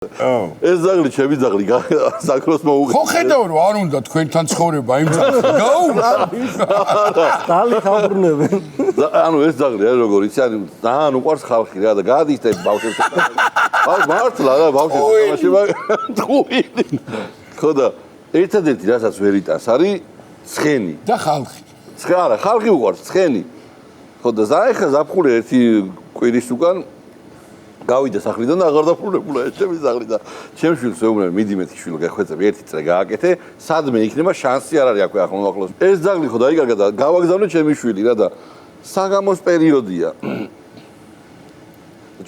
ეს ზაღლი ჩემი ზაღლი საკროს მოუღე. ხო ხედავ რომ არ უნდა თქვენთან ცხოვრება იმ ზაღლს. დალი ხაბრუნებენ. ანუ ეს ზაღლი რა როგორ იცი ანუ ძალიან უყვარს ხალხი რა და გადის და ბავშვებს. მართლა რა ბავშვებს თამაში ხო და ერთადერთი რასაც ვერ იტანს არის ცხენი. და ხალხი. არა, ხალხი უყვარს ცხენი. ხო და ზაიხა ზაფხული ერთი კვირის უკან გავიდა სახლიდან და აღარ დაფულებულა ეს ჩემი ზაღლი და ჩემ შვილს ვეუბნები მიდი მეთი შვილო გახვეწები ერთი წრე გააკეთე სადმე იქნება შანსი არ არის აქვე ახლოს ეს ზაღლი ხო დაიკარგა და გავაგზავნე ჩემი შვილი რა და საგამოს პერიოდია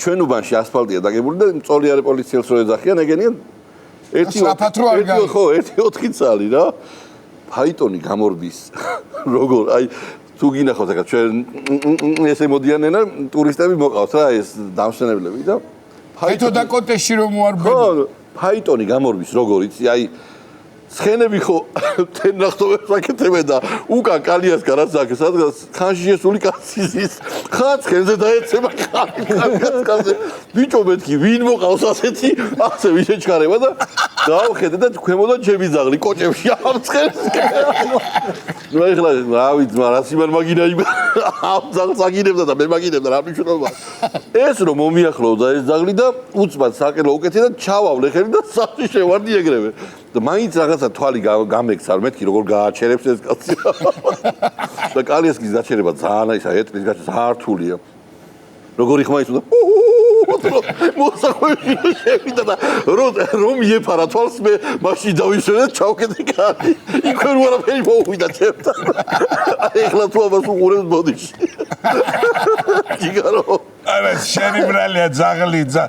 ჩვენ უბანში ასფალტია დაგებული და მწოლიარე პოლიციელს რო ეძახიან ეგენიან ერთი 4 წალი რა ფაიტონი გამორბის როგორ აი თუ გინახავთ ახლა ჩვენ ესე მოდიანენა ტურისტები მოყავს რა ეს დამსვენებლები და ფაიტო და კოტეში რომ უარბენ ხო ფაიტონი გამორბის როგორ იცი აი ცხენები ხო თენ ნახტომებს აკეთებენ და უკან კალიას გარაც აქ სადღაც ხანში შესული კაცის ხან ცხენზე დაეცემა ხალხი ბიჭო მეთქი ვინ მოყავს ასეთი ასე ვიშეჩქარება და დავხედე და ქვემოდან ჩემი ზაღლი კოჭებში ამ ცხენს ნუ ეხლა რა ვიცი რას იმან მაგინა იმ ამ ზაღლს აგინებდა და მე მაგინებდა რა მნიშვნელობა ეს რომ მომიახლოვდა ეს ზაღლი და უცბად საკელო უკეთე და ჩავავლე ხელი და სახლში შევარდი ეგრევე და მაინც რაღაცა თვალი გამექცა რომ მეთქი როგორ გააჩერებს ეს კაცი და კალიასკის გაჩერება ძალიან ისა ეტრის გაჩერება ზართულია როგორი ხმა იცოდა მოსახვევში შევიდა და რომ იეფარა თვალს მე მაშინ დავიშველე ჩავკეთე კარი იქვე რო არაფერი მოუვიდა ჩემთან ეხლა თუ ამას უყურებს ბოდიში ჯიგარო არა შენი ბრალია ზაღლია